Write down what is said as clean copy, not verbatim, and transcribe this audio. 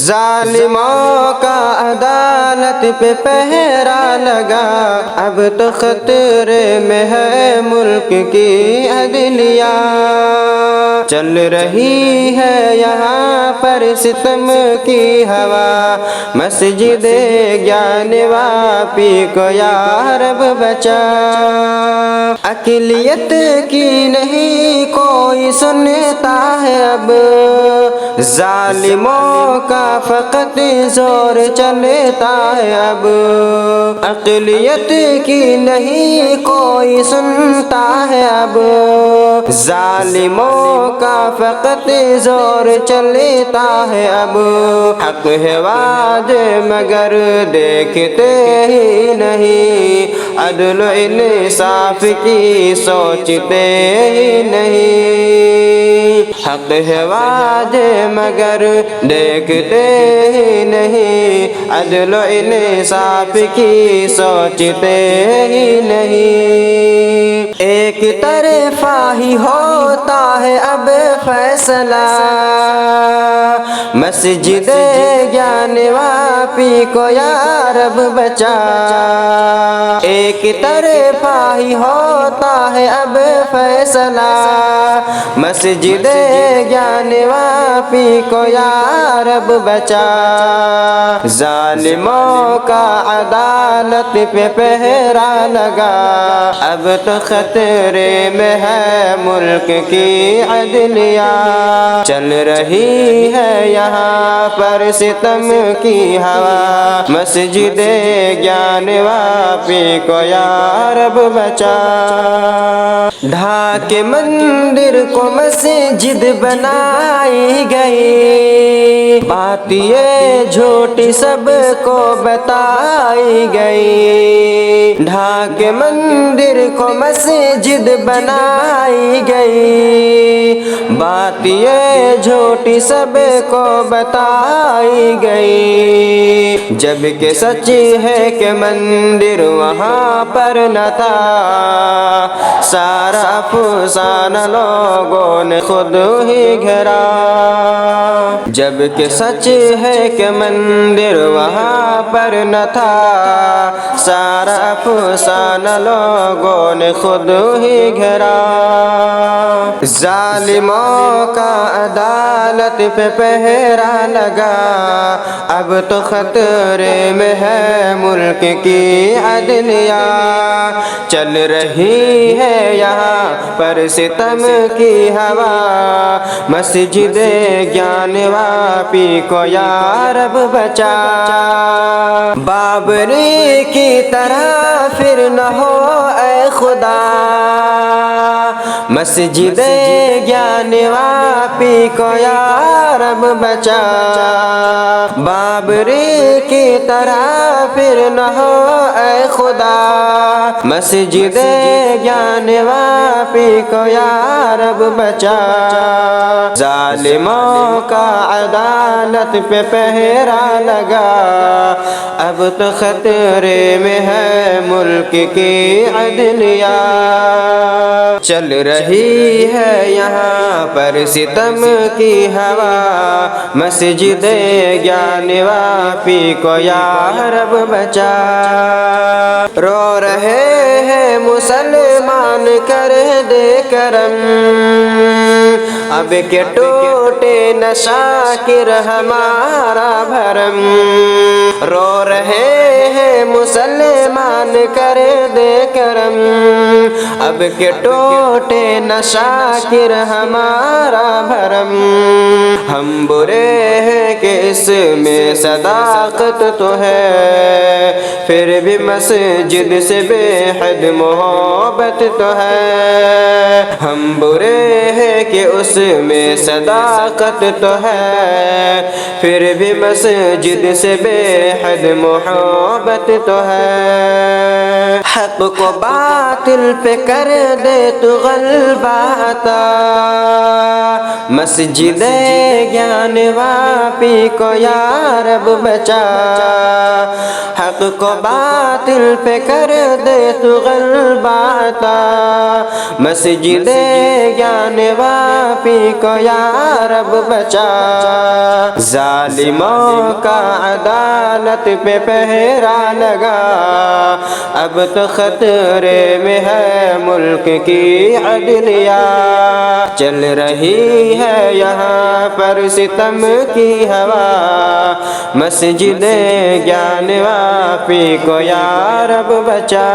ظالموں کا عدالت پہ پہرا لگا، اب تو خطرے میں ہے ملک کی عدلیہ۔ چل رہی ہے یہاں پر ستم کی ہوا، مسجد گیان واپی کو یا رب بچا۔ اقلیت کی نہیں کوئی سنتا ہے اب، ظالموں کا فقط زور چلتا ہے اب۔ اقلیت کی نہیں کوئی سنتا ہے اب، ظالموں کا فقط زور چلتا ہے اب۔ حق ہے واجب مگر دیکھتے ہی نہیں، عدل و انصاف کی سوچتے ہی نہیں۔ حق ہے واجب مگر دیکھتے ہی نہیں، عدل و انصاف کی سوچتے ہی نہیں۔ ایک طرفہ ہی ہوتا ہے اب فیصلہ، مسجد گیان واپی کو یا رب بچا۔ ایک طرفہ ہی ہوتا ہے اب فیصلہ، مسجد گیان واپی کو یا رب بچا۔ ظالموں کا عدالت پہ پہرا لگا، اب تو خطرے میں ہے ملک کی عدلیہ۔ چل رہی ہے یہاں پر ستم کی ہوا، مسجد گیان واپی کو یا رب بچا۔ ڈھا کے مندر کو مسجد بنائی گئی، بات یہ جھوٹی سب کو بتائی گئی۔ ڈھا کے مندر کو مسجد بنائی گئی، بات یہ جھوٹی سب کو بتائی گئی۔ جبکہ سچ ہے کہ مندر وہاں پر نہ تھا، سارا افسانہ لوگوں نے خود ہی گھرا۔ جبکہ سچ ہے کہ مندر وہاں پر نہ تھا، سارا افسانہ لوگوں نے خود ہی گھرا۔ ظالموں کا عدالت پہ پہرا لگا، اب تو خطرے میں ہے ملک کی عدلیہ۔ چل رہی ہے یہاں پر ستم کی ہوا، مسجد گیان واپی کو یا رب بچا۔ بابری کی طرح پھر نہ ہو اے خدا، مسجد گیان واپی کو یا رب بچا۔ بابری کی طرح پھر نہ ہو اے خدا، مسجد گیان واپی کو یا رب بچا۔ ظالموں کا عدالت پہ پہرا لگا، اب تو خطرے میں ہے ملک کی عدلیہ۔ چل رہی ہے یہاں پر ستم کی ہوا، مسجد گیان واپی کو یا رب بچا۔ رو رہے ہیں مسلمان کر دے کرم، اب کہ ٹوٹے نہ شاکر ہمارا بھرم۔ رو رہے ہیں مسلمان کر دے کرم، اب کہ ٹوٹے نہ شاکر ہمارا بھرم۔ ہم برے ہیں کہ اس میں صداقت تو ہے، پھر بھی مسجد سے بے حد محبت تو ہے۔ ہم برے ہیں کہ اس میں صداقت تو ہے، پھر بھی مسجد سے بے حد محبت تو ہے۔ حق کو باطل پہ کر دے تو غلبہ عطا، مسجد گیان واپی کو یا رب بچا، حق کو باطل پہ کر دے تو غلبہ عطا، مسجد گیان واپی کو یا رب بچا، ظالموں کا عدالت پہ پہرا لگا، اب تو خطرے میں ہے ملک کی عدلیہ، چل رہی ہے یہاں پر ستم کی ہوا، مسجد گیان واپی کو یا رب بچا۔